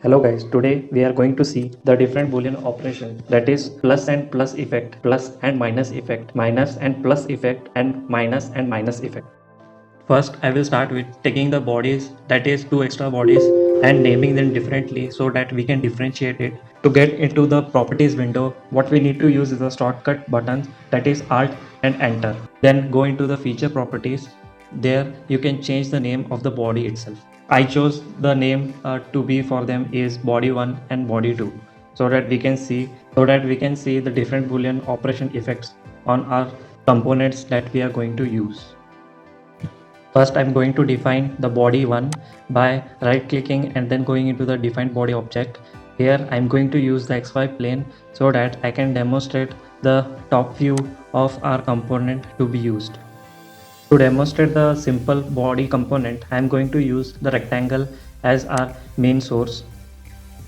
Hello guys, today we are going to see the different boolean operation, that is plus and plus effect, plus and minus effect, minus and plus effect, and minus effect. First I will start with taking the bodies, that is two extra bodies, and naming them differently so that we can differentiate it. To get into the properties window, what we need to use is the shortcut buttons, that is Alt and Enter. Then go into the feature properties. There you can change the name of the body itself. I chose the name to be for them is body 1 and body 2, so that we can see the different boolean operation effects on our components that we are going to use. First I'm going to define the body 1 by right clicking and then going into the define body object. Here I'm going to use the XY plane so that I can demonstrate the top view of our component to be used. To demonstrate the simple body component, I am going to use the rectangle as our main source.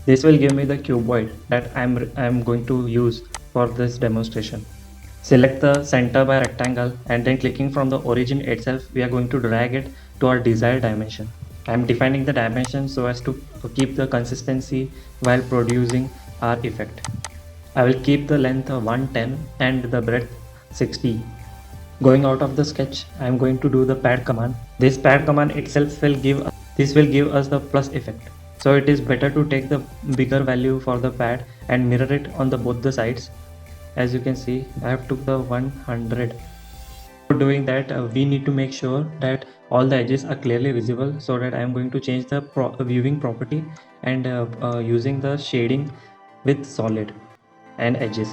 This will give me the cuboid that I am going to use for this demonstration. Select the center by rectangle and then clicking from the origin itself, we are going to drag it to our desired dimension. I am defining the dimension so as to keep the consistency while producing our effect. I will keep the length 110 and the breadth 60. Going out of the sketch, I am going to do the pad command. This pad command itself will give us the plus effect. So it is better to take the bigger value for the pad and mirror it on the both the sides. As you can see, I have took the 100. For doing that, we need to make sure that all the edges are clearly visible, so that I am going to change the viewing property and using the shading with solid and edges.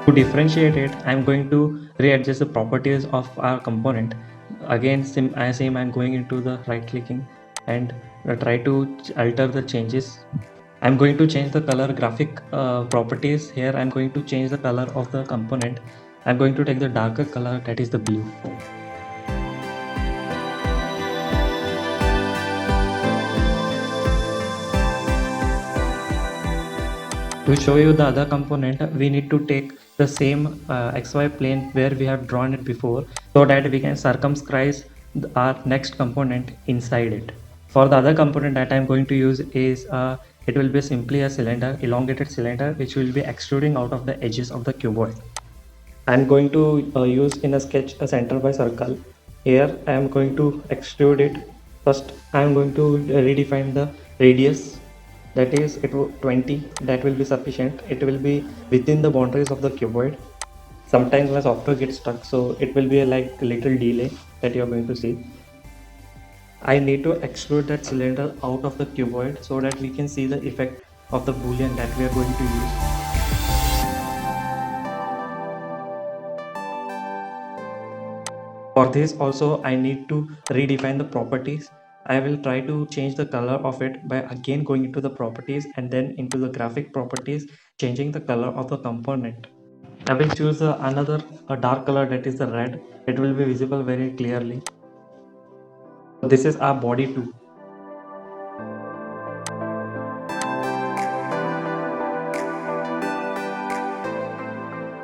To differentiate it, I am going to readjust the properties of our component. Again, same I'm going into the right clicking and try to alter the changes. I'm going to change the color graphic properties. Here I'm going to change the color of the component. I'm going to take the darker color, that is the blue. To show you the other component, we need to take the same XY plane where we have drawn it before, so that we can circumscribe our next component inside it. For the other component that I am going to use is it will be simply a cylinder, elongated cylinder, which will be extruding out of the edges of the cuboid. I am going to use in a sketch a center by circle. Here I am going to extrude it. First I am going to redefine the radius, that is 20. That will be sufficient. It will be within the boundaries of the cuboid. Sometimes my software gets stuck, so it will be like a little delay that you are going to see. I need to extrude that cylinder out of the cuboid so that we can see the effect of the boolean that we are going to use. For this also I need to redefine the properties. I will try to change the color of it by again going into the properties and then into the graphic properties, changing the color of the component. I will choose another dark color, that is the red. It will be visible very clearly. This is our body 2.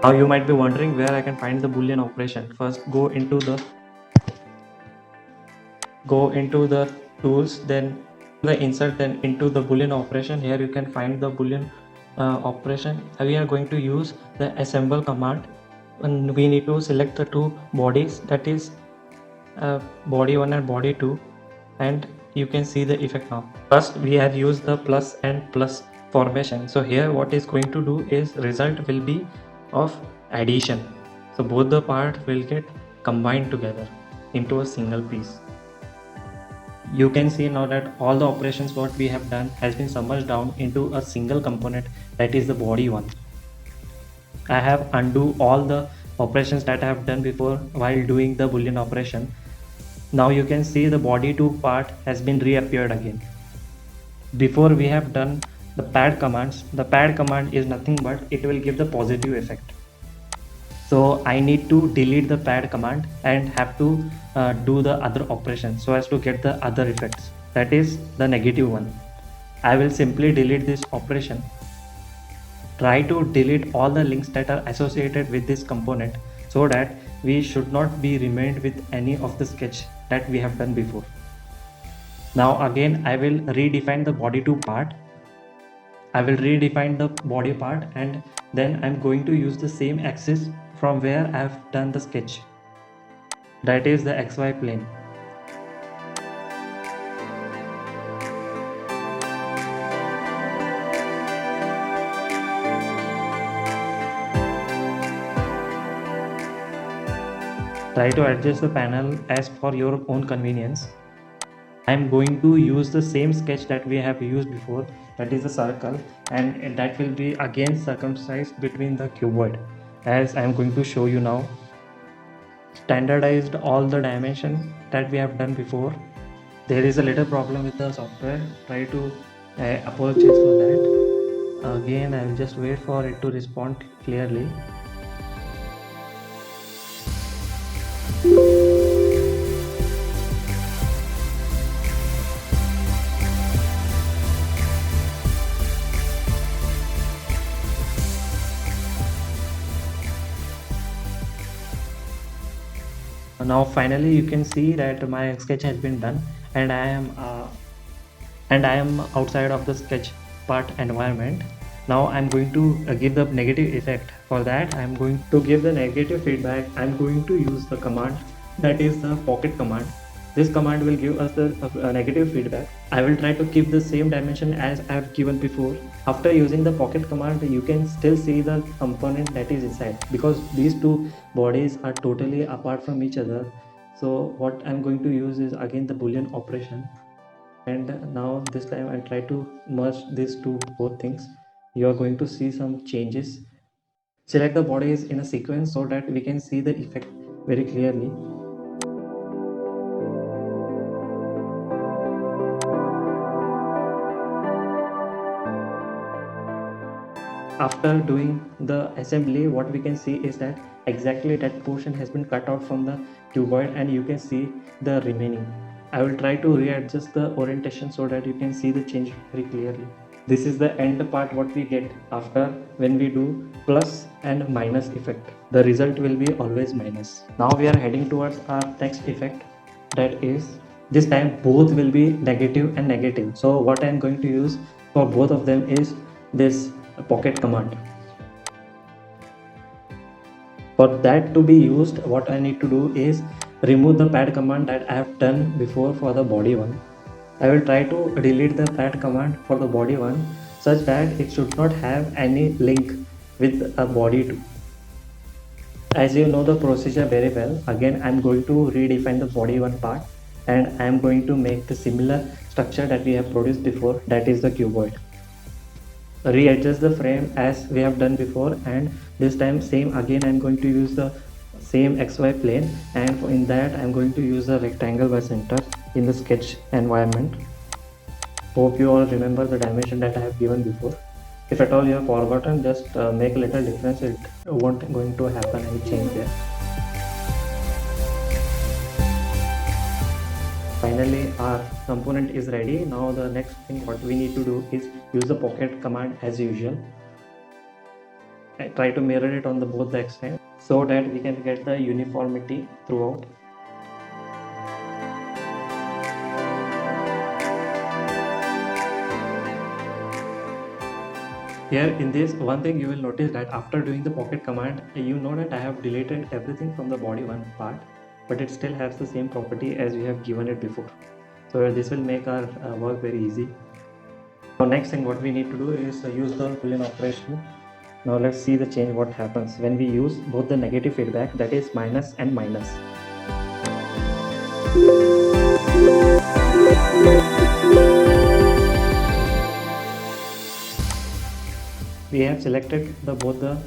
Now you might be wondering where I can find the boolean operation. First go into the tools, then the insert, then into the boolean operation. Here you can find the boolean operation. We are going to use the assemble command, and we need to select the two bodies, that is body 1 and body 2, and you can see the effect now. First we have used the plus and plus formation, so here what is going to do is result will be of addition, so both the part will get combined together into a single piece. You can see now that all the operations what we have done has been summed down into a single component, that is the body 1. I have undo all the operations that I have done before while doing the boolean operation. Now you can see the body 2 part has been reappeared again. Before we have done the pad commands. The pad command is nothing but it will give the positive effect. So I need to delete the pad command and have to do the other operation so as to get the other effects, that is the negative one. I will simply delete this operation Try to delete all the links that are associated with this component so that we should not be remained with any of the sketch that we have done before. Now again I will redefine the body to part. I will redefine the body part, and then I'm going to use the same axis from where I have done the sketch, that is the XY plane. Try to adjust the panel as for your own convenience. I am going to use the same sketch that we have used before, that is the circle, and that will be again circumcised between the cuboid, as I am going to show you now. Standardized all the dimension that we have done before. There is a little problem with the software. Try to apologize for that. Again, I will just wait for it to respond clearly. Now finally you can see that my sketch has been done, and I am outside of the sketch part environment. Now I'm going to give the negative effect. For that I'm going to give the negative feedback. I'm going to use the command, that is the pocket command. This command will give us the negative feedback. I will try to keep the same dimension as I have given before. After using the pocket command, you can still see the component that is inside, because these two bodies are totally apart from each other. So what I'm going to use is again the boolean operation, and now this time I try to merge these two both things. You are going to see some changes. Select the bodies in a sequence so that we can see the effect very clearly. After doing the assembly, what we can see is that exactly that portion has been cut out from the cuboid, and you can see the remaining. I will try to readjust the orientation so that you can see the change very clearly. This is the end part what we get after when we do plus and minus effect. The result will be always minus. Now we are heading towards our next effect, that is, this time both will be negative and negative. So what I am going to use for both of them is this pocket command. For that to be used, what I need to do is remove the pad command that I have done before for the body one. I will try to delete the pad command for the body one such that it should not have any link with a body 2. As you know the procedure very well, again I am going to redefine the body one part, and I am going to make the similar structure that we have produced before, that is the cuboid. Readjust the frame as we have done before, and this time same again I am going to use the same XY plane, and in that I am going to use the rectangle by center in the sketch environment. Hope you all remember the dimension that I have given before. If at all you have forgotten, just make a little difference. It won't going to happen any change there. Finally our component is ready. Now the next thing what we need to do is use the pocket command as usual. I try to mirror it on both the extent so that we can get the uniformity throughout. Here in this one thing you will notice that after doing the pocket command, you know that I have deleted everything from the body one part, but it still has the same property as we have given it before. So this will make our work very easy. So next thing what we need to do is use the boolean operation. Now let's see the change what happens when we use both the negative feedback, that is minus and minus. We have selected both the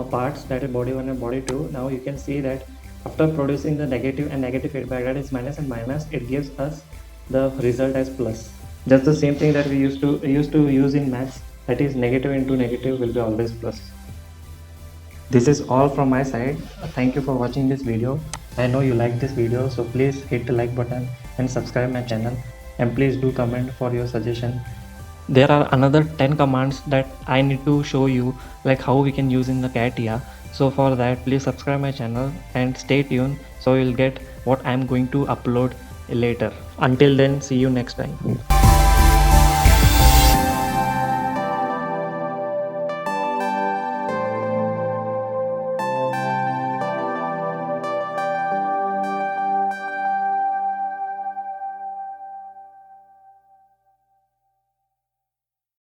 parts, that is body 1 and body 2. Now you can see that after producing the negative and negative feedback, that is minus and minus, it gives us the result as plus. Just the same thing that we used to use in maths, that is negative into negative will be always plus. This is all from my side. Thank you for watching this video. I know you like this video, so please hit the like button and subscribe my channel, and please do comment for your suggestion. There are another 10 commands that I need to show you, like how we can use in the CATIA. So for that, please subscribe my channel and stay tuned so you'll get what I'm going to upload later. Until then, see you next time.